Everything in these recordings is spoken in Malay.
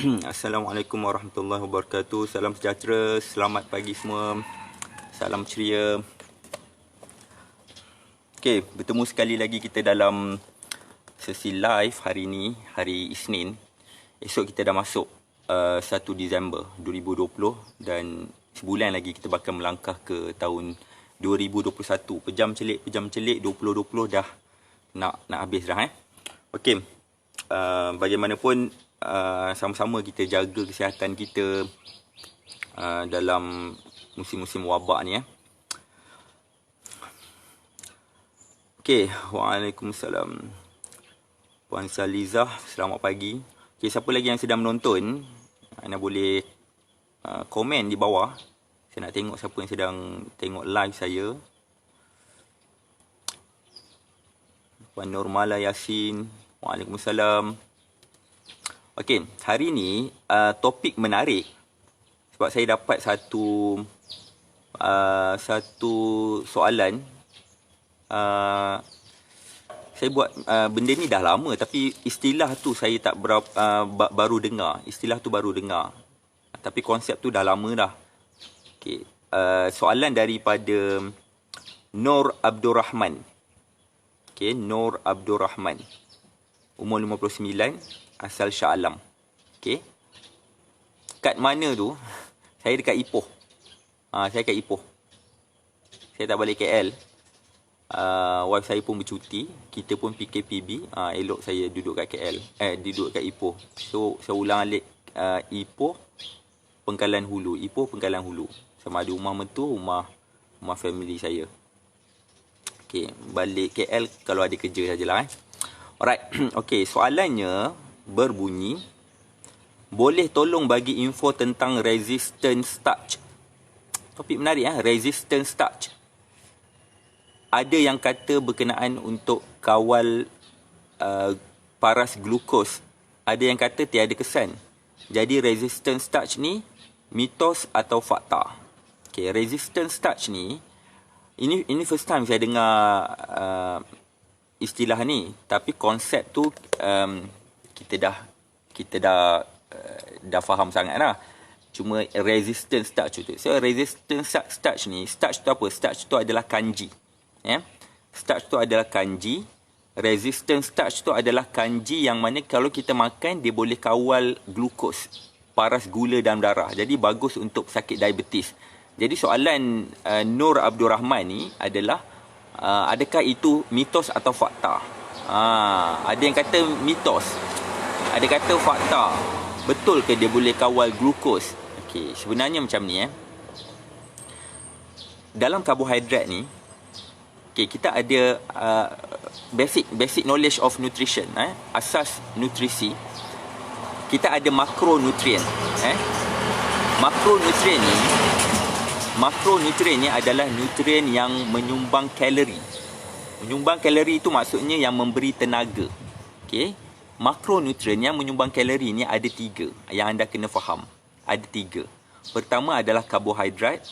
Assalamualaikum warahmatullahi wabarakatuh. Salam sejahtera, selamat pagi semua. Salam ceria. Okey, bertemu sekali lagi kita dalam sesi live hari ini, hari Isnin. Esok kita dah masuk 1 Disember 2020 dan sebulan lagi kita bakal melangkah ke tahun 2021. Pejam celik 2020 dah nak habis dah Okey. Bagaimanapun sama-sama kita jaga kesihatan kita dalam musim-musim wabak ni Okey, waalaikumsalam. Puan Salizah, selamat pagi. Okey, siapa lagi yang sedang menonton, anda boleh komen di bawah. Saya nak tengok siapa yang sedang tengok live saya. Puan Nurmala Yasin, waalaikumsalam. Okey, hari ni topik menarik sebab saya dapat satu soalan. Saya buat benda ni dah lama tapi istilah tu saya tak baru dengar. Istilah tu baru dengar. Tapi konsep tu dah lama dah. Okey, soalan daripada Nur Abdul Rahman. Okey, Nur Abdul Rahman. Umur 59, asal Shah Alam. Okey. Kat mana tu? Saya dekat Ipoh. Saya kat Ipoh. Saya tak balik KL. Wife saya pun bercuti. Kita pun PKPB. Elok saya duduk kat KL. Duduk kat Ipoh. So, saya ulang alik Ipoh, Pengkalan Hulu. Ipoh, Pengkalan Hulu. Sama ada rumah mentua, rumah family saya. Okey, balik KL kalau ada kerja sajalah Alright. Okey, soalannya berbunyi, boleh tolong bagi info tentang resistance starch? Topik menarik resistance starch. Ada yang kata berkenaan untuk kawal paras glukos. Ada yang kata tiada kesan. Jadi resistance starch ni mitos atau fakta? Okey, resistance starch ni ini first time saya dengar istilah ni, tapi konsep tu kita dah faham sangat lah. Cuma resistance starch tu. So resistance starch ni, starch tu apa? Starch tu adalah kanji. Starch tu adalah kanji. Resistance starch tu adalah kanji yang mana kalau kita makan dia boleh kawal glukos, paras gula dalam darah. Jadi bagus untuk sakit diabetes. Jadi soalan Nur Abdul Rahman ni adalah adakah itu mitos atau fakta? Ada yang kata mitos, ada kata fakta. Betul ke dia boleh kawal glukos? Okey, sebenarnya macam ni Dalam karbohidrat ni, kita ada basic knowledge of nutrition, asas nutrisi. Kita ada makronutrien. Makronutrien ni adalah nutrien yang menyumbang kalori. Menyumbang kalori itu maksudnya yang memberi tenaga. Okey. Makronutrien yang menyumbang kalori ni ada 3 yang anda kena faham. Ada 3. Pertama adalah karbohidrat,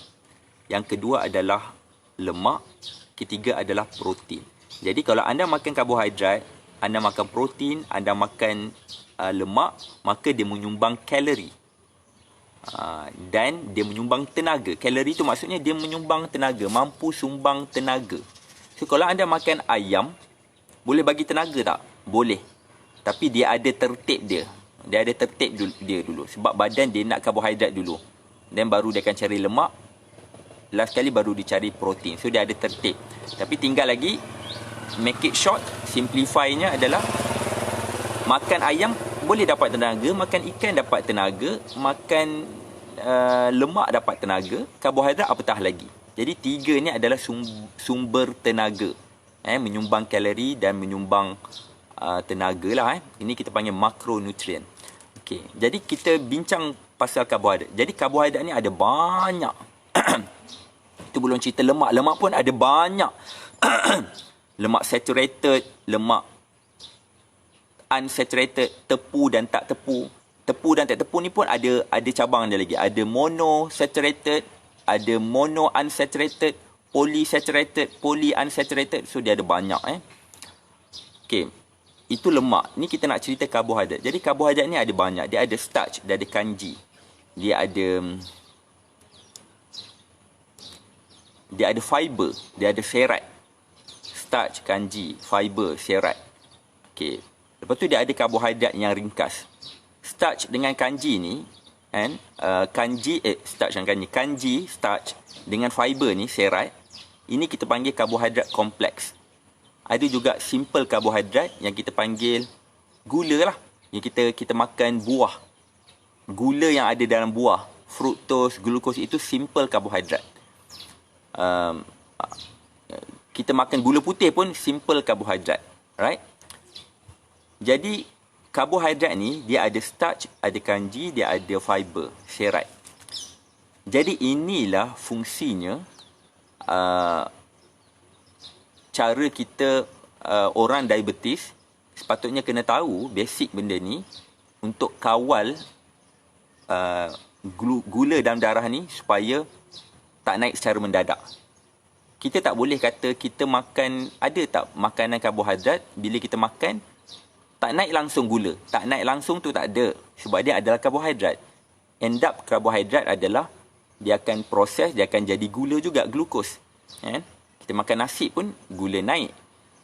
yang kedua adalah lemak, ketiga adalah protein. Jadi kalau anda makan karbohidrat, anda makan protein, anda makan lemak, maka dia menyumbang kalori. Dan dia menyumbang tenaga. Kalori tu maksudnya dia menyumbang tenaga, mampu sumbang tenaga. So kalau anda makan ayam, boleh bagi tenaga tak? Boleh. Tapi dia ada tertib dia. Dia ada tertib dia dulu. Sebab badan dia nak karbohidrat dulu. Dan baru dia akan cari lemak. Last kali baru dicari protein. So dia ada tertib. Tapi tinggal lagi, make it short, simplify-nya adalah makan ayam boleh dapat tenaga, makan ikan dapat tenaga, makan lemak dapat tenaga, karbohidrat apatah lagi. Jadi 3 ni adalah sumber tenaga. Menyumbang kalori dan menyumbang tenaga lah. Ini kita panggil makronutrien. Okey, jadi kita bincang pasal karbohidrat. Jadi karbohidrat ni ada banyak. Itu belum cerita lemak. Lemak pun ada banyak. Lemak saturated, lemak unsaturated, tepu dan tak tepu. Tepu dan tak tepu ni pun ada cabang dia lagi. Ada monosaturated, ada mono unsaturated, polysaturated, polyunsaturated. So dia ada banyak Okey. itu lemak. Ni kita nak cerita karbohidrat. Jadi karbohidrat ni ada banyak. Dia ada starch, dia ada kanji. Dia ada fiber, dia ada serat. Starch, kanji, fiber, serat. Okey. Lepas tu dia ada karbohidrat yang ringkas. Starch dengan kanji ni, kan? Starch dan kanji. Kanji, starch dengan fiber ni, serat. Ini kita panggil karbohidrat kompleks. Ada juga simple karbohidrat yang kita panggil gula lah. Yang kita makan buah. Gula yang ada dalam buah, fructose, glukos, itu simple karbohidrat. Kita makan gula putih pun simple karbohidrat. Right? Jadi karbohidrat ni dia ada starch, ada kanji, dia ada fiber, serat. Jadi inilah fungsinya cara kita orang diabetes sepatutnya kena tahu basic benda ni untuk kawal gula dalam darah ni supaya tak naik secara mendadak. Kita tak boleh kata kita makan, ada tak makanan karbohidrat bila kita makan tak naik langsung gula. Tak naik langsung tu tak ada. Sebab dia adalah karbohidrat. End up karbohidrat adalah dia akan proses, dia akan jadi gula juga, glukos. Kan? Kita makan nasi pun gula naik.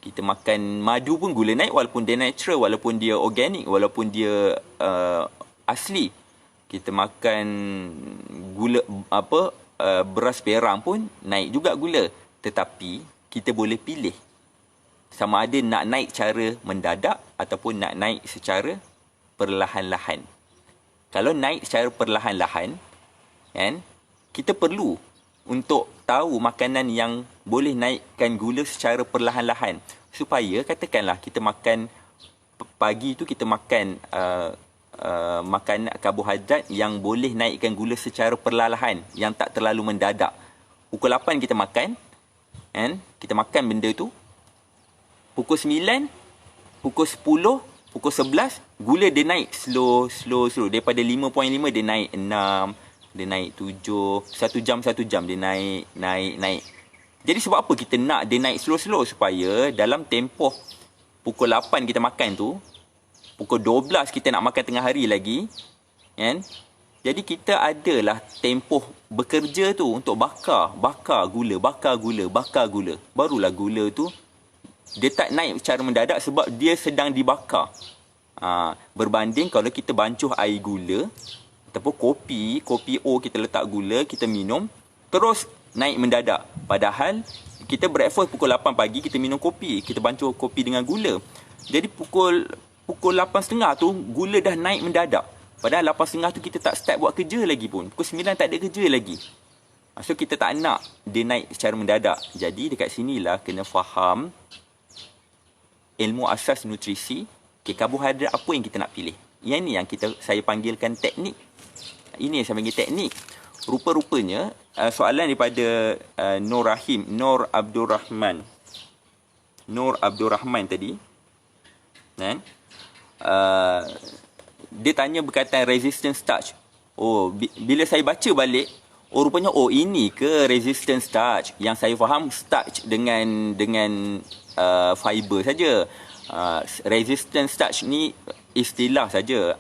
Kita makan madu pun gula naik walaupun dia natural, walaupun dia organik, walaupun dia asli. Kita makan gula beras perang pun naik juga gula. Tetapi kita boleh pilih sama ada nak naik cara mendadak ataupun nak naik secara perlahan-lahan. Kalau naik secara perlahan-lahan, kan, kita perlu untuk tahu makanan yang boleh naikkan gula secara perlahan-lahan. Supaya katakanlah kita makan pagi tu kita makan makan karbohidrat yang boleh naikkan gula secara perlahan-lahan, yang tak terlalu mendadak. Pukul 8 kita makan, kan? Kita makan benda tu. Pukul 9, pukul 10, pukul 11, gula dia naik slow. Daripada 5.5 dia naik 6, dia naik 7, 1 jam dia naik. Jadi sebab apa kita nak dia naik slow? Supaya dalam tempoh pukul 8 kita makan tu, pukul 12 kita nak makan tengah hari lagi, kan? Jadi kita adalah tempoh bekerja tu untuk bakar gula. Barulah gula tu dia tak naik secara mendadak sebab dia sedang dibakar. Berbanding kalau kita bancuh air gula ataupun kopi O kita letak gula, kita minum, terus naik mendadak. Padahal kita breakfast pukul 8 pagi, kita minum kopi, kita bancuh kopi dengan gula. Jadi pukul 8.30 tu gula dah naik mendadak. Padahal 8.30 tu kita tak start buat kerja lagi pun. Pukul 9 tak ada kerja lagi. So kita tak nak dia naik secara mendadak. Jadi dekat sinilah kena faham ilmu asas nutrisi. Karbohidrat apa yang kita nak pilih. Yang ni yang saya panggilkan teknik. Ini yang saya panggil teknik. Rupa-rupanya soalan daripada Nur Abdul Rahman tadi. Kan? Dia tanya berkaitan resistance starch. Bila saya baca balik, rupanya ini ke resistance starch. Yang saya faham starch dengan fiber saja. Resistance starch ni istilah saja.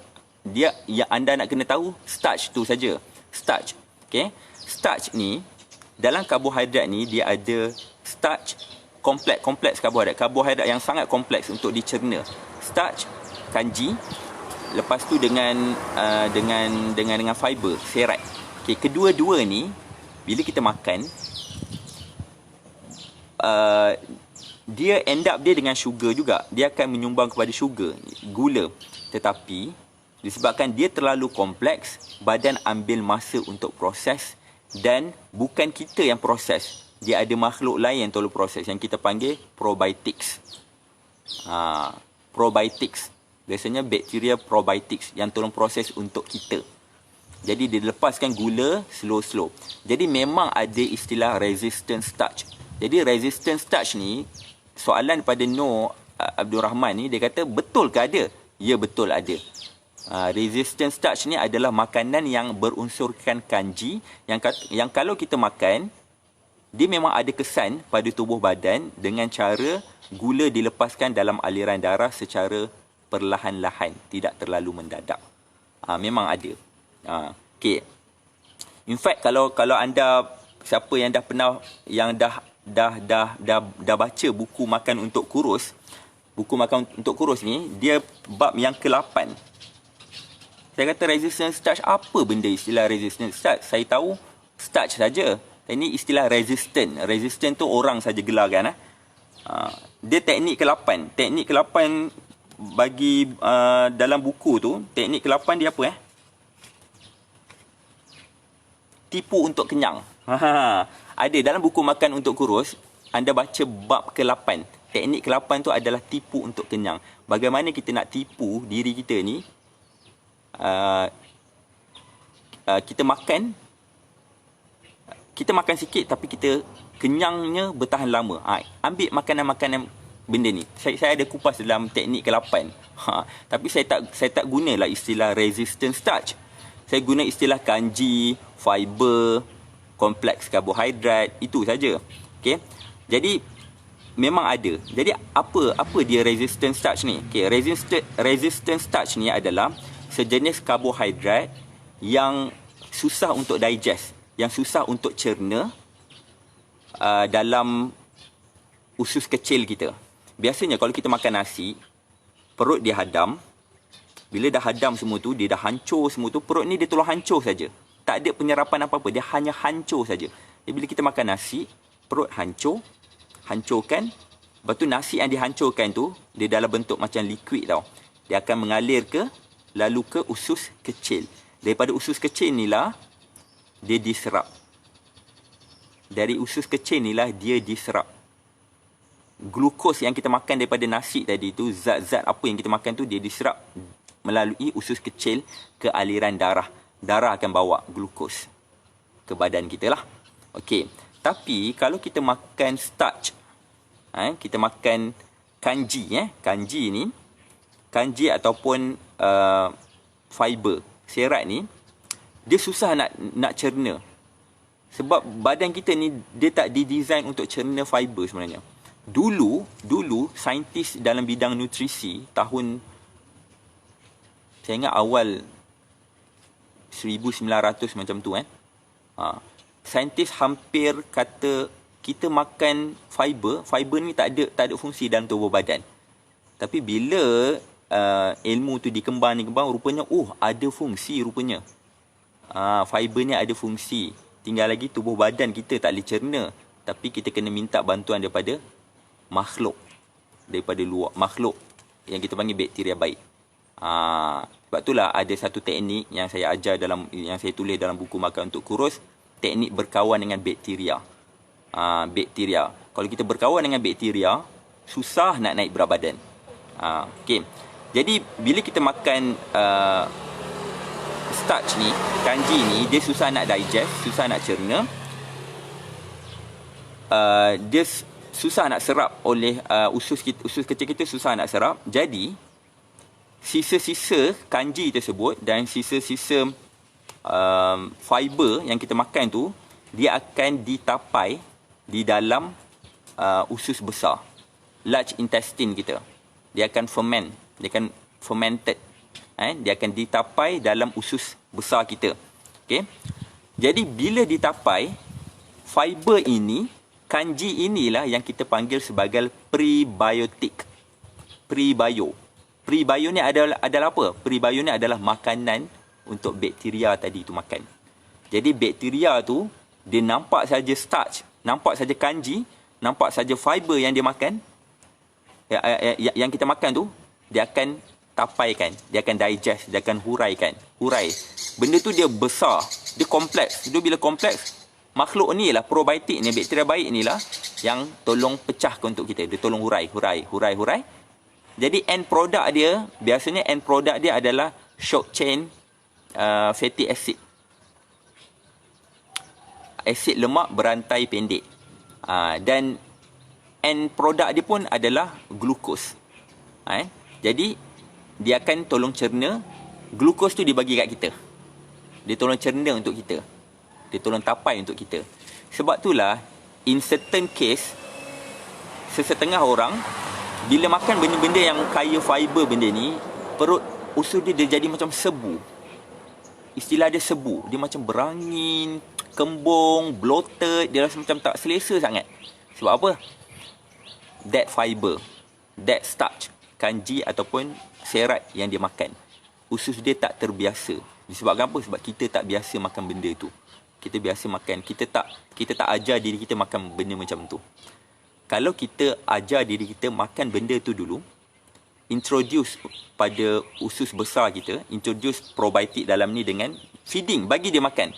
Dia yang anda nak kena tahu starch tu saja. Starch. Okey. Starch ni dalam karbohidrat ni dia ada starch kompleks karbohidrat. Karbohidrat yang sangat kompleks untuk dicerna. Starch, kanji, lepas tu dengan fiber, serat. Okey, kedua-dua ni bila kita makan dia end up dia dengan sugar juga. Dia akan menyumbang kepada sugar, gula. Tetapi disebabkan dia terlalu kompleks, badan ambil masa untuk proses dan bukan kita yang proses. Dia ada makhluk lain yang tolong proses yang kita panggil probiotics. Probiotics. Biasanya bakteria probiotics yang tolong proses untuk kita. Jadi dia lepaskan gula slow. Jadi memang ada istilah resistance starch. Jadi resistance starch ni, soalan pada Nur Abdul Rahman ni, dia kata betul ke ada? Ya, betul ada. Resistance starch ni adalah makanan yang berunsurkan kanji yang kalau kita makan, dia memang ada kesan pada tubuh badan dengan cara gula dilepaskan dalam aliran darah secara perlahan-lahan, tidak terlalu mendadak. Memang ada. Okey. In fact, kalau anda, siapa yang dah pernah, yang dah baca buku Makan Untuk Kurus, buku Makan Untuk Kurus ni, dia bab yang ke-8. Saya kata resistant starch, apa benda istilah resistant starch? Saya tahu starch saja. Ini istilah resistant. Resistant tu orang saja gelarkan. Dia teknik ke-8. Teknik ke-8 bagi dalam buku tu, teknik ke-8 dia apa tipu untuk kenyang. Ada dalam buku Makan Untuk Kurus, anda baca bab ke-8. Teknik ke-8 tu adalah tipu untuk kenyang. Bagaimana kita nak tipu diri kita ni, kita makan sikit tapi kita kenyangnya bertahan lama. Ambil makanan-makanan benda ni. Saya ada kupas dalam teknik ke-8. Tapi saya tak gunalah istilah resistant starch. Saya guna istilah kanji, fiber, kompleks karbohidrat, itu saja. Okey. Jadi memang ada. Jadi apa dia resistant starch ni? Okey, resistant starch ni adalah sejenis karbohidrat yang susah untuk digest, yang susah untuk cerna dalam usus kecil kita. Biasanya kalau kita makan nasi, perut dia hadam. Bila dah hadam semua tu, dia dah hancur semua tu, perut ni dia tolong hancur saja. Tak ada penyerapan apa-apa, dia hanya hancur saja. Jadi bila kita makan nasi, perut hancurkan. Lepas tu nasi yang dihancurkan tu, dia dalam bentuk macam liquid tau. Dia akan mengalir lalu ke usus kecil. Daripada usus kecil inilah dia diserap. Dari usus kecil inilah dia diserap. Glukos yang kita makan daripada nasi tadi tu, zat-zat apa yang kita makan tu, dia diserap melalui usus kecil ke aliran darah. Darah akan bawa glukos ke badan kita lah. Okey. Tapi kalau kita makan starch, kita makan kanji, kanji ataupun fiber, serat ni, dia susah nak cerna. Sebab badan kita ni, dia tak didesain untuk cerna fiber sebenarnya. Dulu saintis dalam bidang nutrisi, tahun, saya ingat awal 1900 macam tu saintis hampir kata kita makan fiber ni tak ada fungsi dalam tubuh badan. Tapi bila ilmu tu dikembang, rupanya ada fungsi rupanya. Fiber ni ada fungsi. Tinggal lagi tubuh badan kita tak boleh cerna, tapi kita kena minta bantuan daripada makhluk, daripada luar, makhluk yang kita panggil bakteria baik. Sebab itulah ada satu teknik yang saya ajar yang saya tulis dalam buku Makan Untuk Kurus, teknik berkawan dengan bakteria. Bakteria. Kalau kita berkawan dengan bakteria, susah nak naik berat badan. Okey. Jadi bila kita makan starch ni, kanji ni, dia susah nak digest, susah nak cerna. Dia susah nak serap oleh usus kecil kita, susah nak serap. Jadi sisa-sisa kanji tersebut dan sisa-sisa fiber yang kita makan tu, dia akan ditapai di dalam usus besar, large intestine kita. Dia akan fermented. Dia akan ditapai dalam usus besar kita. Okay? Jadi bila ditapai, fiber ini, kanji inilah yang kita panggil sebagai prebiotik. Prebio ni adalah apa? Prebio ni adalah makanan untuk bakteria tadi tu makan. Jadi bakteria tu, dia nampak saja starch, nampak saja kanji, nampak saja fiber yang dia makan, yang kita makan tu, dia akan tapaikan, dia akan digest, dia akan hurai. Benda tu dia besar, dia kompleks. Dia bila kompleks, makhluk ni lah, probiotik ni, bakteria baik ni lah yang tolong pecahkan untuk kita. Dia tolong hurai. Jadi end product dia, biasanya end product dia adalah short chain fatty acid. Asid lemak berantai pendek. Dan end product dia pun adalah glukos. Jadi dia akan tolong cerna. Glukos tu dibagi kat kita. Dia tolong cerna untuk kita. Dia tolong tapai untuk kita. Sebab itulah in certain case, sesetengah orang bila makan benda-benda yang kaya fiber benda ni, perut usus dia jadi macam sebu. Istilah dia sebu. Dia macam berangin, kembung, bloated. Dia rasa macam tak selesa sangat. Sebab apa? That fiber, that starch, kanji ataupun serat yang dia makan. Usus dia tak terbiasa. Disebabkan apa? Sebab kita tak biasa makan benda tu. Kita biasa makan. Kita tak ajar diri kita makan benda macam tu. Kalau kita ajar diri kita makan benda tu dulu, introduce pada usus besar kita, introduce probiotik dalam ni dengan feeding, bagi dia makan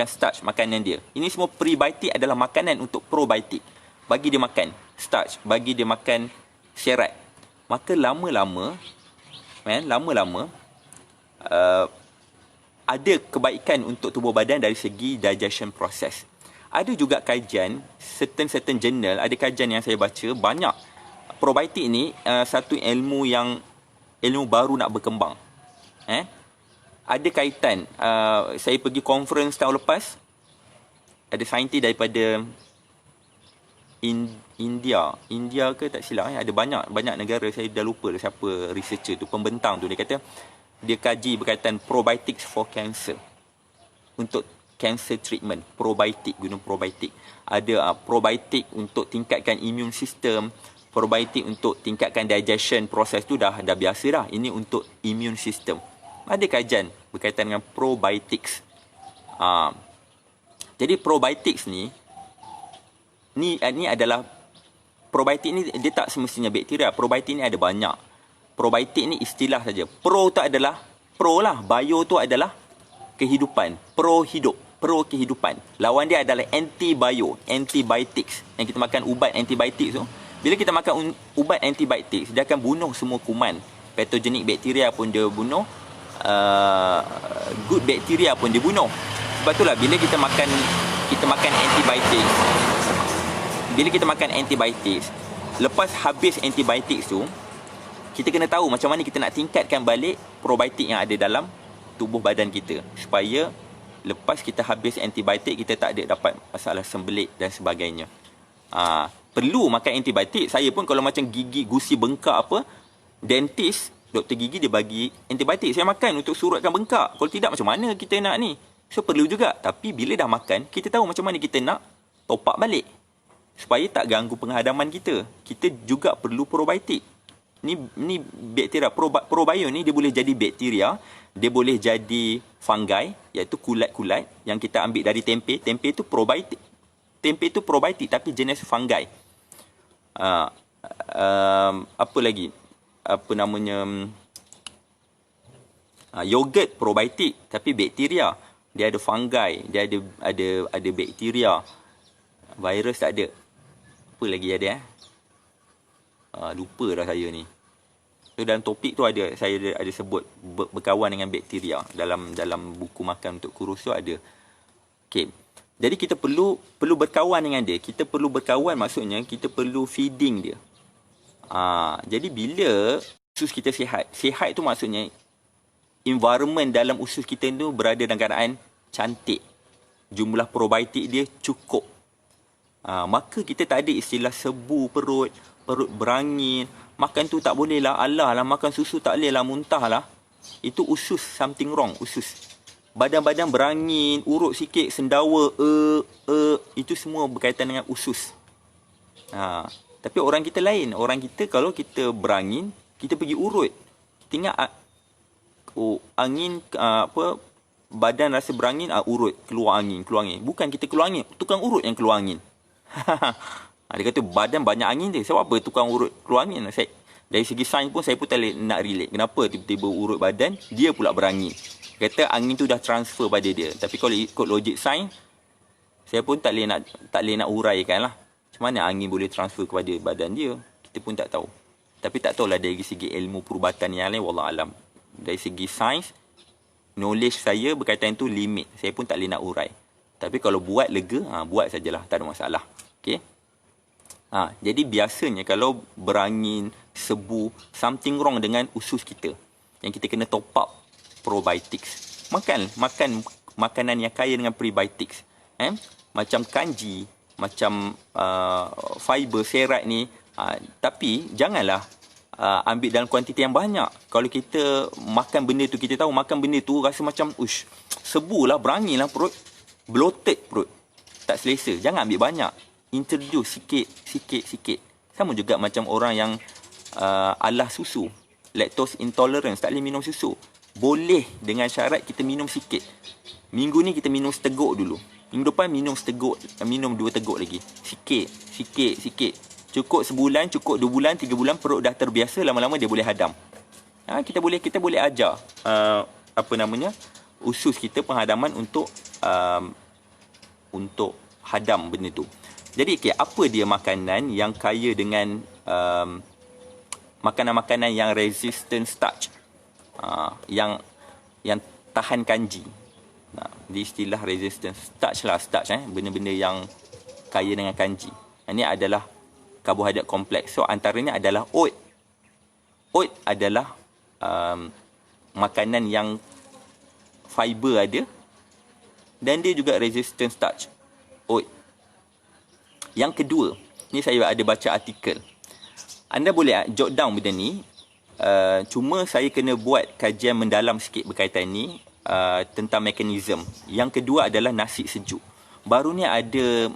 starch, makanan dia. Ini semua prebiotik adalah makanan untuk probiotik. Bagi dia makan starch, bagi dia makan serat. Maka lama-lama ada kebaikan untuk tubuh badan dari segi digestion process. Ada juga kajian, certain journal, ada kajian yang saya baca, banyak probiotik ni satu ilmu baru nak berkembang. Ada kaitan, saya pergi conference tahun lepas, ada saintis daripada India ke tak silap, ada banyak negara, saya dah lupa siapa researcher tu, pembentang tu, dia kata dia kaji berkaitan probiotics for cancer, untuk cancer treatment, guna probiotik. Ada probiotik untuk tingkatkan immune system, probiotik untuk tingkatkan digestion proses tu dah biasa dah. Ini untuk immune system. Ada kajian berkaitan dengan probiotics. Jadi probiotics ni adalah, probiotik ni dia tak semestinya bakteria. Probiotik ni ada banyak. Probiotik ni istilah saja. Pro lah. Bio tu adalah kehidupan. Pro kehidupan. Lawan dia adalah antibiotics. Yang kita makan ubat antibiotics tu. Bila kita makan ubat antibiotics, dia akan bunuh semua kuman. Patogenik bakteria pun dia bunuh. Good bakteria pun dia bunuh. Sebab itulah bila kita makan antibiotics. Bila kita makan antibiotics, lepas habis antibiotics tu, kita kena tahu macam mana kita nak tingkatkan balik probiotik yang ada dalam tubuh badan kita. Supaya lepas kita habis antibiotik, kita tak ada dapat masalah sembelit dan sebagainya. Perlu makan antibiotik. Saya pun kalau macam gigi, gusi bengkak apa, dentist, doktor gigi dia bagi antibiotik. Saya makan untuk surutkan bengkak. Kalau tidak, macam mana kita nak ni? So perlu juga. Tapi bila dah makan, kita tahu macam mana kita nak top up balik. Supaya tak ganggu penghadaman kita. Kita juga perlu probiotik. Ni bakteria. Probio ni dia boleh jadi bakteria. Dia boleh jadi fungi, iaitu kulat-kulat yang kita ambil dari tempe. Tempe tu probiotik. Tempe tu probiotik tapi jenis fungi. Apa lagi? Apa namanya? Yogurt probiotik tapi bakteria. Dia ada fungi, dia ada bakteria. Virus tak ada. Apa lagi ada? Lupa dah saya ni. So dalam topik tu saya ada sebut berkawan dengan bakteria dalam buku makan untuk kurus tu ada. Okey. Jadi kita perlu berkawan dengan dia. Kita perlu berkawan maksudnya kita perlu feeding dia. Jadi bila usus kita sihat tu maksudnya environment dalam usus kita tu berada dalam keadaan cantik. Jumlah probiotik dia cukup. Maka kita tak ada istilah sebu perut berangin, makan tu tak boleh lah, alah lah, makan susu tak boleh lah, muntah lah. Itu usus, something wrong, usus. Badan-badan berangin, urut sikit, sendawa, itu semua berkaitan dengan usus. Tapi orang kita lain. Orang kita kalau kita berangin, kita pergi urut. Kita ingat, angin, badan rasa berangin, urut, keluar angin. Bukan kita keluar angin, tukang urut yang keluar angin. Dia kata badan banyak angin dia. Sebab apa tukang urut keluar angin? Dari segi sains pun saya pun tak nak relate. Kenapa tiba-tiba urut badan, dia pula berangin. Kata angin tu dah transfer pada dia. Tapi kalau ikut logik sains, saya pun tak boleh nak uraikan lah. Macam mana angin boleh transfer kepada badan dia? Kita pun tak tahu. Tapi tak tahulah dari segi ilmu perubatan yang lain, wallahualam. Dari segi sains, knowledge saya berkaitan tu limit. Saya pun tak boleh nak urai. Tapi kalau buat lega, buat sajalah. Tak ada masalah. Okay? Jadi biasanya kalau berangin, sebu, something wrong dengan usus kita. Yang kita kena top up probiotics. Makan makanan yang kaya dengan prebiotics. Macam kanji, macam fiber, serat ni. Tapi janganlah ambil dalam kuantiti yang banyak. Kalau kita makan benda tu, kita tahu makan benda tu rasa macam sebulah, berangilah perut, bloated perut, tak selesa. Jangan ambil banyak. Introduce sikit. Sama juga macam orang yang alah susu, lactose intolerance, tak boleh minum susu. Boleh dengan syarat kita minum sikit. Minggu ni kita minum seteguk dulu. Minggu depan minum seteguk, minum 2 teguk lagi. Sikit. Cukup sebulan, cukup 2 bulan, 3 bulan, perut dah terbiasa, lama-lama dia boleh hadam. Kita boleh ajar usus kita penghadaman untuk hadam benda tu. Jadi apa dia makanan yang kaya dengan makanan-makanan yang resistant starch, yang tahan kanji. Di istilah resistant starch lah, benda-benda yang kaya dengan kanji. Ini adalah karbohidrat kompleks. So antaranya adalah oat. Oat adalah makanan yang fiber ada dan dia juga resistant starch. Oat. Yang kedua, ni saya ada baca artikel. Anda boleh jot down benda ni. Cuma saya kena buat kajian mendalam sikit berkaitan ni, tentang mekanisme. Yang kedua adalah nasi sejuk. Baru ni ada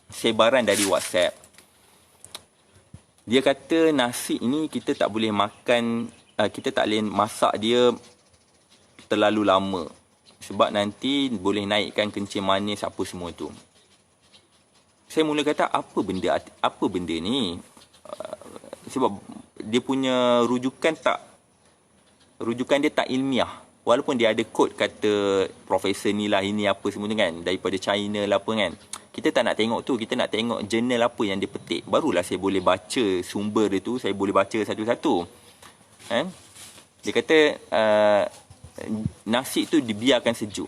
sebaran dari WhatsApp. Dia kata nasi ini kita tak boleh makan, kita tak boleh masak dia terlalu lama. Sebab nanti boleh naikkan kencing manis apa semua tu. Saya mula kata apa benda ni? Sebab dia punya rujukan dia tak ilmiah. Walaupun dia ada kod kata profesor ni lah, ini apa semua tu kan, daripada China lah apa kan. Kita tak nak tengok tu, kita nak tengok jurnal apa yang dia petik. Barulah saya boleh baca sumber dia tu, saya boleh baca satu-satu. Dia kata nasi tu dibiarkan sejuk.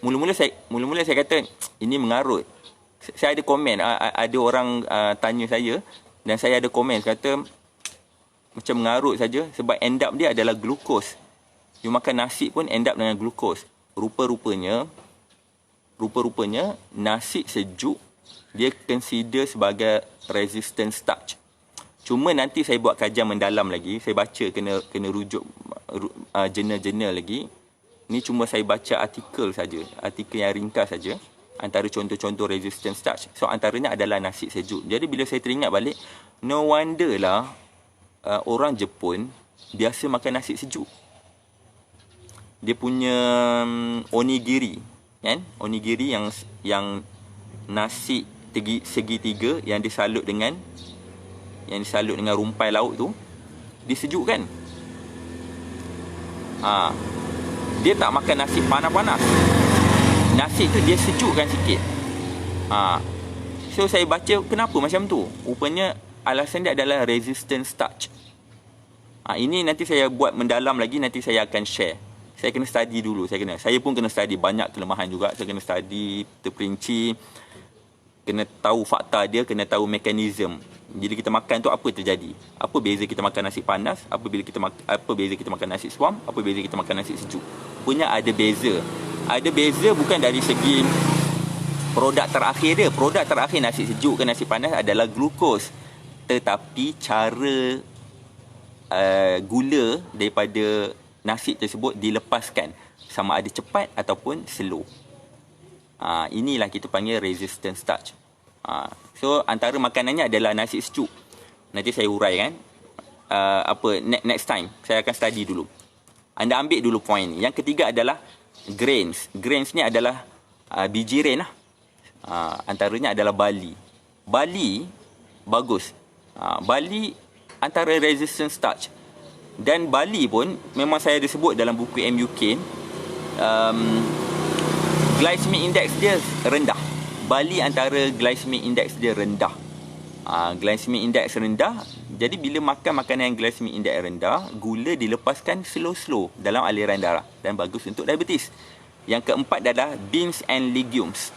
Mula-mula saya kata ini mengarut. Saya ada komen, ada orang tanya saya dan saya ada komen kata macam mengarut saja sebab end up dia adalah glukos. You makan nasi pun end up dengan glukos. Rupa-rupanya nasi sejuk dia consider sebagai resistant starch. Cuma nanti saya buat kajian mendalam lagi, saya baca kena rujuk jurnal-jurnal lagi. Ni cuma saya baca artikel saja, artikel yang ringkas saja antara contoh-contoh resistant starch. So antaranya adalah nasi sejuk. Jadi bila saya teringat balik, no wonder lah orang Jepun biasa makan nasi sejuk. Dia punya onigiri, kan? Onigiri yang nasi segitiga yang disalut dengan rumpai laut tu disejukkan. Dia tak makan nasi panas-panas. Nasi tu dia sejukkan sikit. So saya baca kenapa macam tu. Rupanya alasan dia adalah resistant starch. Ini nanti saya buat mendalam lagi, nanti saya akan share. Saya kena study dulu. Saya pun kena study banyak kelemahan juga. Saya kena study terperinci, kena tahu fakta dia, kena tahu mekanisme. Jadi kita makan tu apa terjadi? Apa beza kita makan nasi panas? Apa beza kita makan nasi suam? Apa beza kita makan nasi sejuk? Punya ada beza. Ada beza bukan dari segi produk terakhir dia. Produk terakhir nasi sejuk ke nasi panas adalah glukos. Tetapi cara gula daripada nasi tersebut dilepaskan, sama ada cepat ataupun slow. Inilah kita panggil resistant starch. So antara makanannya adalah nasi sejuk. Nanti saya uraikan. Next time saya akan study dulu. Anda ambil dulu poin ni. Yang ketiga adalah grains. Grains ni adalah biji rain lah. Antaranya adalah barley. Barley bagus. Barley antara resistant starch. Dan barley pun memang saya ada sebut dalam buku MUK, glycemic index dia rendah. Barley antara glycemic index dia rendah. Glycemic index rendah. Jadi bila makan makanan yang glycemic index rendah, gula dilepaskan slow-slow dalam aliran darah dan bagus untuk diabetes. Yang keempat adalah beans and legumes.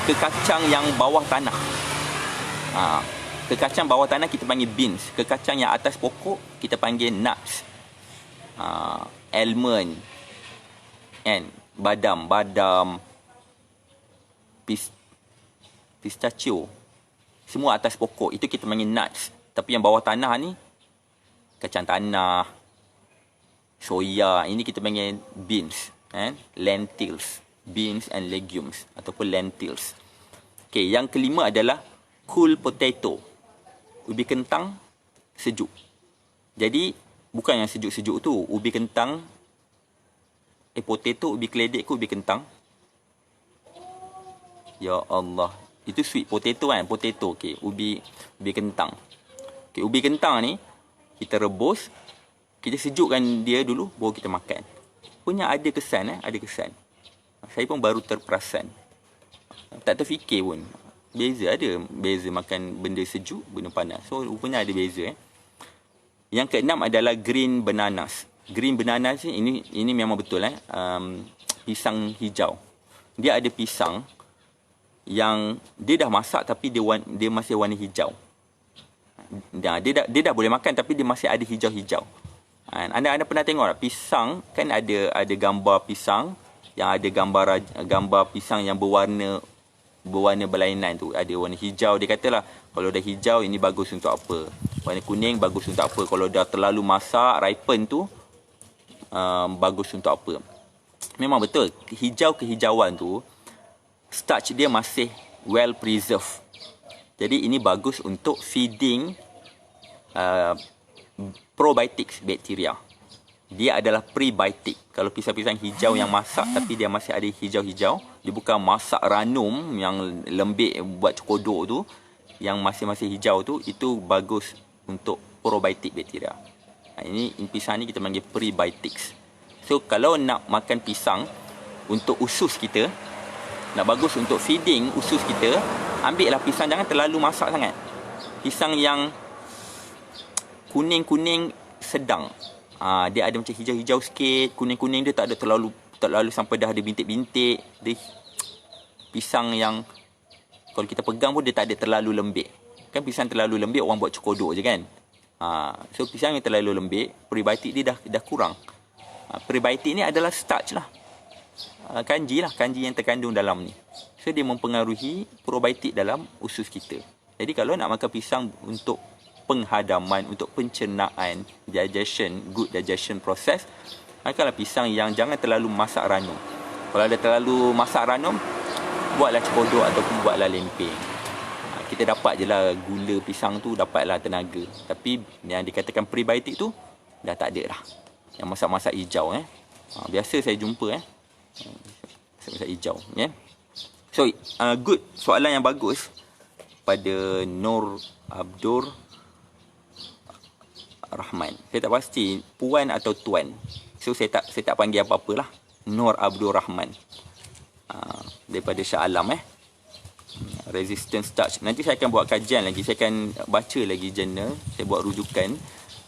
Kekacang yang bawah tanah. Kekacang bawah tanah kita panggil beans. Kekacang yang atas pokok kita panggil nuts. Almond kan, badam, pistachio, semua atas pokok, itu kita panggil nuts. Tapi yang bawah tanah ni, kacang tanah, soya, ini kita panggil beans, lentils, beans and legumes ataupun lentils. Okey, yang kelima adalah cool potato, ubi kentang sejuk. Jadi bukan yang sejuk-sejuk tu, ubi kentang, potato, ubi keledek ke ubi kentang? Ya Allah, itu sweet potato kan, potato. Okey, ubi kentang. Okey, ubi kentang ni kita rebus, kita sejukkan dia dulu, baru kita makan. Punya ada kesan, ada kesan. Saya pun baru terperasan. Tak terfikir pun. Beza makan benda sejuk, benda panas. So, rupanya ada beza. Yang keenam adalah green bananas. Green bananas ni, ini memang betul. Pisang hijau. Dia ada pisang yang dia dah masak tapi dia masih warna hijau. Dia dah boleh makan tapi dia masih ada hijau-hijau. Anda pernah tengok tak? Pisang kan ada gambar pisang yang ada gambar pisang yang berwarna berlainan tu. Ada warna hijau, dia katalah kalau dah hijau ini bagus untuk apa. Warna kuning bagus untuk apa. Kalau dah terlalu masak, ripen tu bagus untuk apa. Memang betul, hijau kehijauan tu starch dia masih well preserved. Jadi ini bagus untuk feeding probiotics bakteria. Dia adalah prebiotic. Kalau pisang-pisang hijau yang masak tapi dia masih ada hijau-hijau, dia bukan masak ranum yang lembik buat cokodok tu, yang masih hijau tu, itu bagus untuk probiotic bakteria. Ini pisang ni kita panggil prebiotics. So kalau nak makan pisang untuk usus kita, nak bagus untuk feeding usus kita, ambillah pisang, jangan terlalu masak sangat. Pisang yang kuning-kuning sedang. Dia ada macam hijau-hijau sikit, kuning-kuning dia tak terlalu sampai dah ada bintik-bintik. Dia pisang yang kalau kita pegang pun dia tak ada terlalu lembik. Kan pisang terlalu lembik orang buat cokodok je kan. So pisang yang terlalu lembik, prebiotik dia dah kurang. Prebiotik ni adalah starch lah. Kanji yang terkandung dalam ni. So dia mempengaruhi probiotik dalam usus kita. Jadi kalau nak makan pisang untuk penghadaman, untuk pencernaan, good digestion process, makanlah pisang yang jangan terlalu masak ranum. Kalau ada terlalu masak ranum, buatlah cokodok ataupun buatlah lempeng. Kita dapat je lah gula pisang tu, dapatlah tenaga. Tapi yang dikatakan prebiotik tu dah tak ada dah. Yang masak-masak hijau biasa saya jumpa masak hijau So good, soalan yang bagus pada Nur Abdur Rahman. Saya tak pasti puan atau tuan. So saya tak panggil apa-apalah. Nur Abdur Rahman. Daripada Shah Alam resistance starch. Nanti saya akan buat kajian lagi. Saya akan baca lagi jurnal. Saya buat rujukan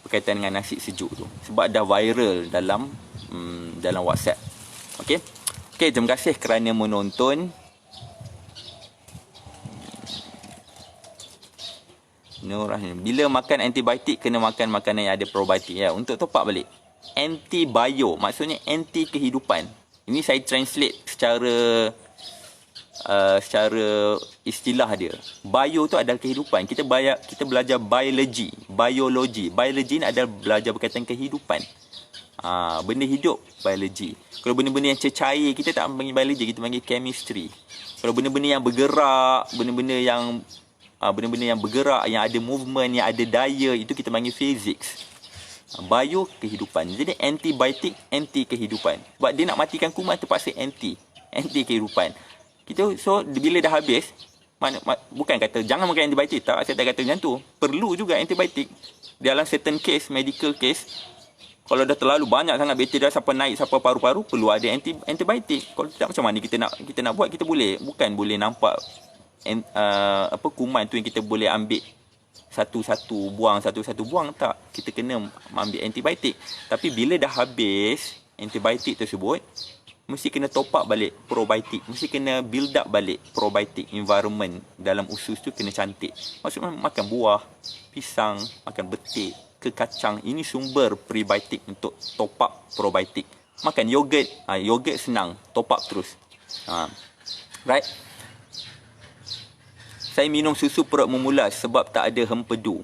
berkaitan dengan nasi sejuk tu. Sebab dah viral dalam WhatsApp. Okey, terima kasih kerana menonton. Bila makan antibiotik, kena makan makanan yang ada probiotik untuk top up balik. Antibio maksudnya anti kehidupan. Ini saya translate secara istilah dia. Bio tu adalah kehidupan. Kita belajar biologi. Biologi ni adalah belajar berkaitan kehidupan. Benda hidup, biologi. Kalau benda-benda yang cecair, kita tak panggil biologi, kita panggil chemistry. Kalau benda-benda yang bergerak, benda-benda yang bergerak, yang ada movement, yang ada daya, itu kita panggil physics. Bio, kehidupan. Jadi antibiotik, anti kehidupan. Sebab dia nak matikan kuman, terpaksa anti kehidupan. So bila dah habis, bukan kata jangan makan antibiotik, tak, saya tak kata macam tu. Perlu juga antibiotik. Dalam certain case, medical case, kalau dah terlalu banyak sangat bakteria sampai naik sampai paru-paru, perlu ada antibiotik. Kalau tak, macam mana kita nak buat? Kita boleh nampak kuman tu yang kita boleh ambil satu-satu buang, tak. Kita kena ambil antibiotik. Tapi bila dah habis antibiotik tersebut, mesti kena top up balik probiotik. Mesti kena build up balik probiotik. Environment dalam usus tu kena cantik. Maksudnya makan buah, pisang, makan betik, ke kacang. Ini sumber prebiotik untuk top up probiotik. Makan yogurt. Yogurt senang. Top up terus. Right. Saya minum susu perut memulas sebab tak ada hempedu.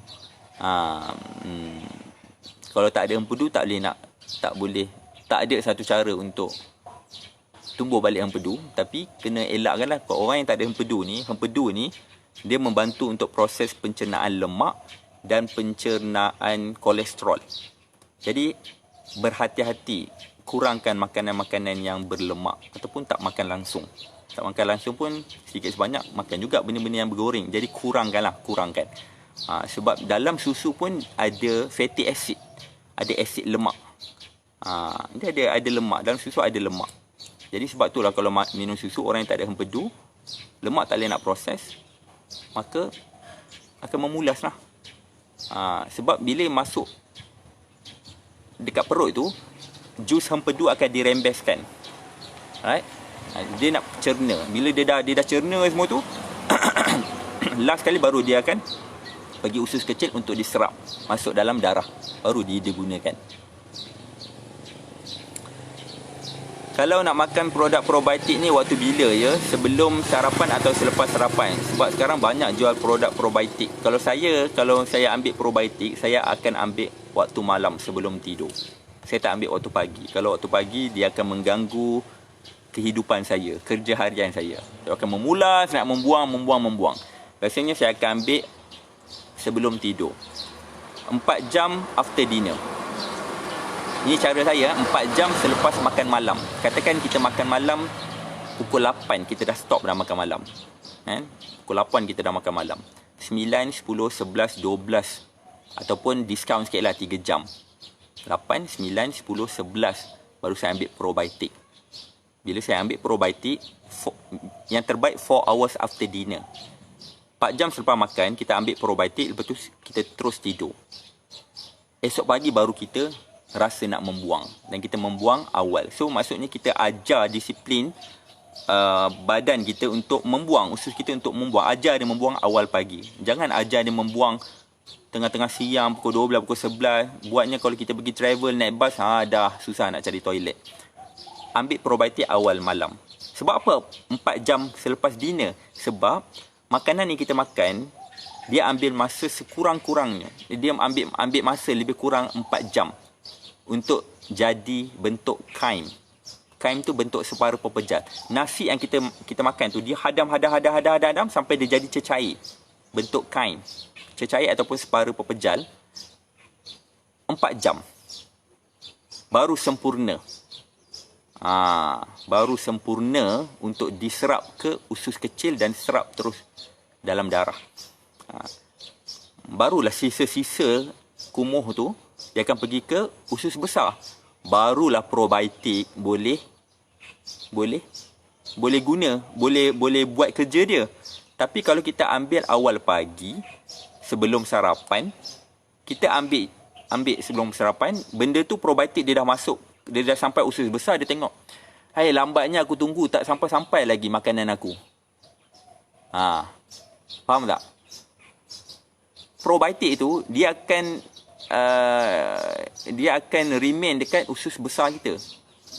Kalau tak ada hempedu, tak ada satu cara untuk tumbuh balik hempedu. Tapi kena elakkanlah. Kalau orang yang tak ada hempedu ni, dia membantu untuk proses pencernaan lemak dan pencernaan kolesterol. Jadi, berhati-hati. Kurangkan makanan-makanan yang berlemak. Ataupun tak makan langsung. Tak makan langsung pun sedikit sebanyak makan juga benda-benda yang bergoreng. Jadi kurangkan. Sebab dalam susu pun ada fatty acid. Ada asid lemak. Dia ada lemak. Dalam susu ada lemak. Jadi sebab itulah kalau minum susu, orang yang tak ada hempedu, lemak tak boleh nak proses, maka akan memulas lah. Sebab bila masuk dekat perut tu, jus hempedu akan dirembeskan. Alright? Dia nak cerna. Bila dia dah cerna semua tu, last kali baru dia akan bagi usus kecil untuk diserap masuk dalam darah, baru digunakan. Kalau nak makan produk probiotik ni waktu bila ya? Sebelum sarapan atau selepas sarapan? Sebab sekarang banyak jual produk probiotik. Kalau saya ambil probiotik, saya akan ambil waktu malam sebelum tidur. Saya tak ambil waktu pagi. Kalau waktu pagi, dia akan mengganggu kehidupan saya, kerja harian saya. Dia akan memulas, nak membuang. Biasanya saya akan ambil sebelum tidur. 4 jam after dinner. Ini cara saya, 4 jam selepas makan malam. Katakan kita makan malam pukul 8, kita dah stop dah makan malam. Pukul 8 kita dah makan malam. 9, 10, 11, 12. Ataupun diskaun sikit lah 3 jam. 8, 9, 10, 11. Baru saya ambil probiotik. Bila saya ambil probiotik, yang terbaik 4 hours after dinner. 4 jam selepas makan, kita ambil probiotik, lepas tu kita terus tidur. Esok pagi baru kita rasa nak membuang. Dan kita membuang awal. So, maksudnya kita ajar disiplin badan kita untuk membuang. Usus kita untuk membuang. Ajar dia membuang awal pagi. Jangan ajar dia membuang tengah-tengah siang, pukul 12, pukul 11. Buatnya kalau kita pergi travel, naik bas, dah susah nak cari toilet. Ambil probiotik awal malam. Sebab apa 4 jam selepas dinner? Sebab makanan yang kita makan, dia ambil masa sekurang-kurangnya. Dia ambil masa lebih kurang 4 jam untuk jadi bentuk kain. Kain tu bentuk separuh pepejal. Nasi yang kita makan tu, dia hadam sampai dia jadi cecair. Bentuk kain. Cecair ataupun separuh pepejal. 4 jam. Baru sempurna. Baru sempurna untuk diserap ke usus kecil dan serap terus dalam darah. Barulah sisa-sisa kumuh tu dia akan pergi ke usus besar. Barulah probiotik boleh guna, boleh buat kerja dia. Tapi kalau kita ambil awal pagi sebelum sarapan, kita ambil sebelum sarapan, benda tu probiotik dia dah masuk. Dia dah sampai usus besar, dia tengok. Hai, lambatnya aku tunggu, tak sampai-sampai lagi makanan aku. Faham tak? Probiotik tu, dia akan remain dekat usus besar kita.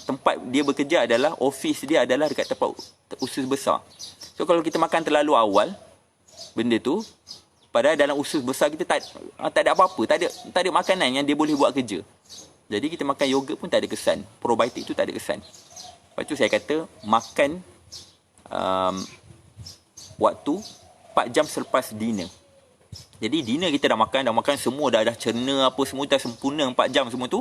Tempat dia bekerja adalah, office dia adalah dekat tempat usus besar. So, kalau kita makan terlalu awal, benda tu, padahal dalam usus besar kita tak ada apa-apa. Tak ada makanan yang dia boleh buat kerja. Jadi kita makan yogurt pun tak ada kesan. Probiotik tu tak ada kesan. Lepas tu saya kata makan waktu 4 jam selepas dinner. Jadi dinner kita dah makan semua dah cerna apa semua dah sempurna 4 jam semua tu.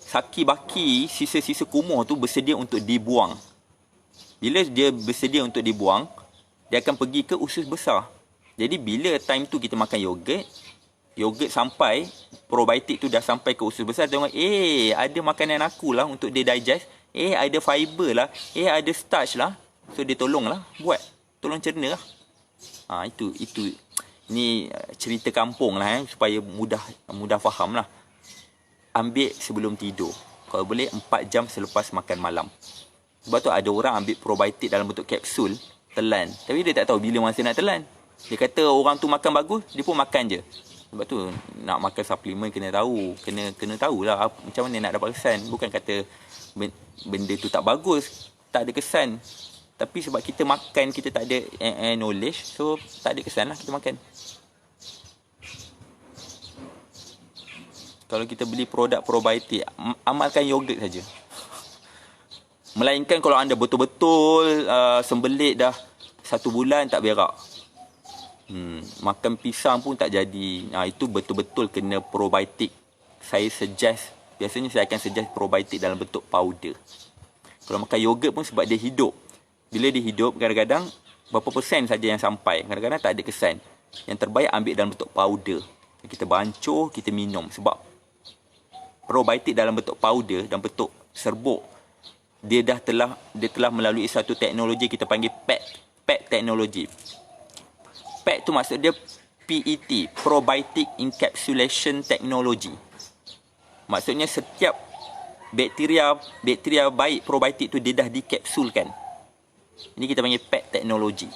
Saki baki sisa-sisa kumuh tu bersedia untuk dibuang. Bila dia bersedia untuk dibuang, dia akan pergi ke usus besar. Jadi bila time tu kita makan yogurt sampai, probiotik tu dah sampai ke usus besar, tengok, ada makanan aku lah untuk dia digest, ada fiber lah, ada starch lah, so dia tolong cerna lah. Itu ni cerita kampung lah, supaya mudah faham lah. Ambil sebelum tidur, kalau boleh 4 jam selepas makan malam. Sebab tu ada orang ambil probiotik dalam bentuk kapsul, telan, tapi dia tak tahu bila masa nak telan. Dia kata orang tu makan bagus, dia pun makan je. Sebab tu nak makan suplemen kena tahu. Kena tahulah macam mana nak dapat kesan. Bukan kata benda tu tak bagus, tak ada kesan. Tapi sebab kita makan, kita tak ada knowledge, so tak ada kesan lah kita makan. Kalau kita beli produk probiotik, amalkan yogurt saja. Melainkan kalau anda betul-betul sembelit dah 1 bulan tak berak. Makan pisang pun tak jadi. Itu betul-betul kena probiotik. Biasanya saya akan suggest probiotik dalam bentuk powder. Kalau makan yogurt pun sebab dia hidup. Bila dia hidup, kadang-kadang berapa persen saja yang sampai. Kadang-kadang tak ada kesan. Yang terbaik ambil dalam bentuk powder. Kita bancuh, kita minum. Sebab probiotik dalam bentuk powder, dalam bentuk serbuk, dia telah melalui satu teknologi kita panggil PET teknologi. PET tu maksud dia PET, Probiotic Encapsulation Technology. Maksudnya setiap bakteria baik probiotik tu dia dah dikapsulkan. Ini kita panggil PET teknologi.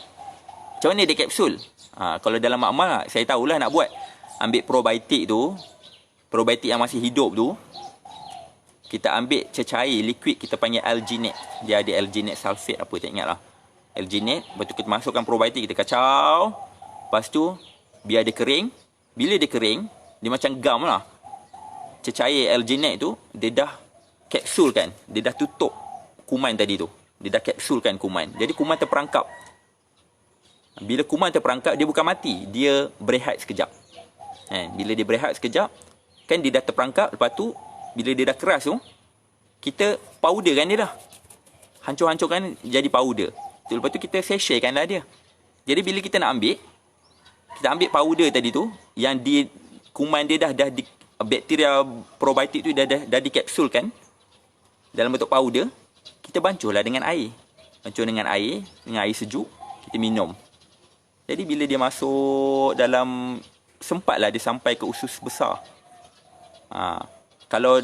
Macam mana dia kapsul? Kalau dalam makmal saya tahulah nak buat. Ambil probiotik tu, probiotik yang masih hidup tu, kita ambil cecair liquid, kita panggil alginate. Dia ada alginate sulfate apa tak ingat lah. Alginate, lepas tu kita masukkan probiotik, kita kacau. Lepas tu biar dia kering. Bila dia kering, dia macam gam lah. Cecair alginate tu dia dah kapsulkan, dia dah tutup kuman tadi tu. Dia dah kapsulkan kuman. Jadi kuman terperangkap. Bila kuman terperangkap, dia bukan mati, dia berehat sekejap. Bila dia berehat sekejap, kan dia dah terperangkap. Lepas tu bila dia dah keras tu, kita powderkan dia dah. Hancur-hancurkan jadi powder. Lepas tu kita sachet-kan lah dia. Jadi bila kita nak ambil, kita ambil powder tadi tu, yang kuman dia bakteria probiotik tu dah dikapsulkan dalam bentuk powder. Kita bancuhlah dengan air. Bancuh dengan air sejuk, kita minum. Jadi bila dia masuk dalam, sempatlah dia sampai ke usus besar. Kalau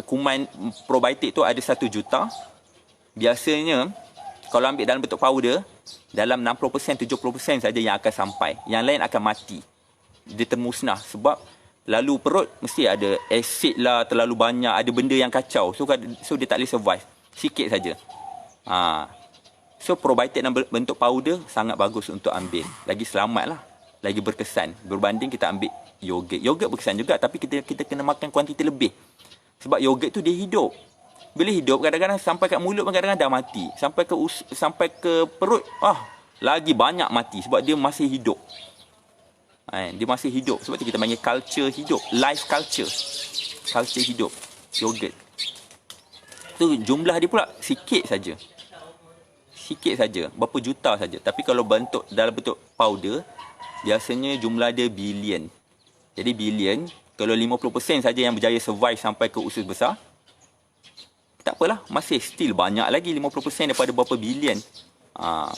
kuman probiotik tu ada 1 juta, biasanya kalau ambil dalam bentuk powder, dalam 60%, 70% saja yang akan sampai. Yang lain akan mati. Dia termusnah. Sebab lalu perut mesti ada asid lah, terlalu banyak, ada benda yang kacau. So dia tak boleh survive. Sikit saja. So probiotik dalam bentuk powder sangat bagus untuk ambil. Lagi selamat lah. Lagi berkesan. Berbanding kita ambil yogurt. Yogurt berkesan juga, tapi kita kena makan kuantiti lebih. Sebab yogurt tu dia hidup. Bila hidup, kadang-kadang sampai kat mulut pun kadang-kadang dah mati. Sampai ke perut, lagi banyak mati. Sebab dia masih hidup. Dia masih hidup. Sebab tu kita panggil culture hidup. Life culture. Culture hidup. Yogurt. Tu jumlah dia pula sikit saja. Sikit saja. Berapa juta saja. Tapi kalau dalam bentuk powder, biasanya jumlah dia bilion. Jadi bilion, kalau 50% saja yang berjaya survive sampai ke usus besar, tak apalah, masih still banyak lagi 50% daripada berapa bilion.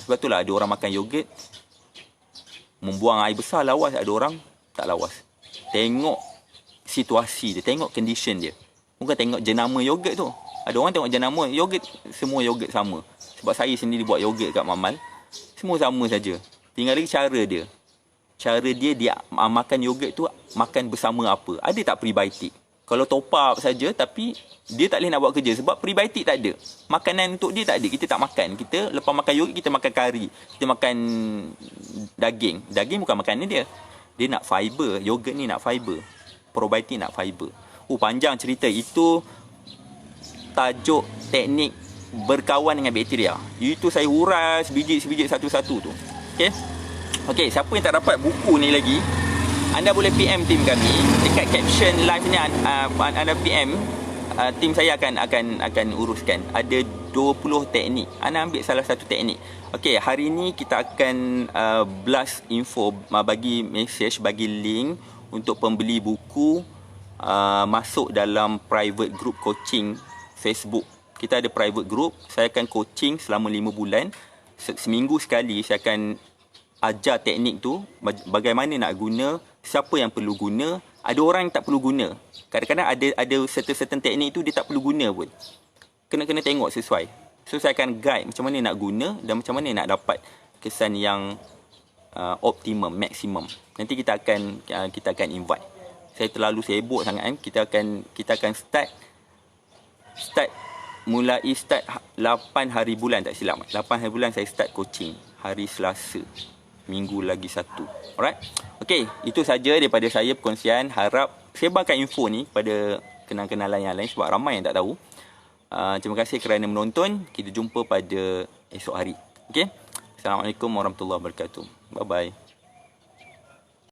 Sebab itulah ada orang makan yogurt, membuang air besar lawas, ada orang tak lawas. Tengok situasi dia, tengok condition dia. Bukan tengok jenama yogurt tu. Ada orang tengok jenama yogurt, semua yogurt sama. Sebab saya sendiri buat yogurt kat Mamal, semua sama saja. Tinggal lagi cara dia. Cara dia makan yogurt tu makan bersama apa. Ada tak prebiotik? Kalau top up saja tapi dia tak boleh nak buat kerja sebab prebiotik tak ada. Makanan untuk dia tak ada. Kita tak makan. Kita lepas makan yogurt kita makan kari. Kita makan daging. Daging bukan makanan dia. Dia nak fiber. Yogurt ni nak fiber. Probiotik nak fiber. Panjang cerita. Itu tajuk teknik berkawan dengan bakteria. Itu saya uras sebiji-sebiji satu-satu tu. Okey, siapa yang tak dapat buku ni lagi, anda boleh PM tim kami dekat caption live ni. Anda PM, tim saya akan uruskan. Ada 20 teknik. Anda ambil salah satu teknik. Okey, hari ni kita akan blast info, bagi message, bagi link untuk pembeli buku masuk dalam private group coaching Facebook. Kita ada private group. Saya akan coaching selama 5 bulan. Seminggu sekali saya akan ajar teknik tu, bagaimana nak guna, siapa yang perlu guna. Ada orang yang tak perlu guna. Kadang-kadang ada certain teknik tu dia tak perlu guna pun. Kena tengok sesuai. So saya akan guide macam mana nak guna dan macam mana nak dapat kesan yang optimum, maksimum. Nanti kita akan invite. Saya terlalu sibuk sangat kan. Kita akan start mulai start 8 hari bulan tak silap. 8 hari bulan saya start coaching. Hari Selasa. Minggu lagi 1. Alright. Okey, itu saja daripada saya perkongsian. Harap sebarkan info ni pada kenal-kenalan yang lain sebab ramai yang tak tahu. Terima kasih kerana menonton. Kita jumpa pada esok hari. Okey. Assalamualaikum warahmatullahi wabarakatuh. Bye bye.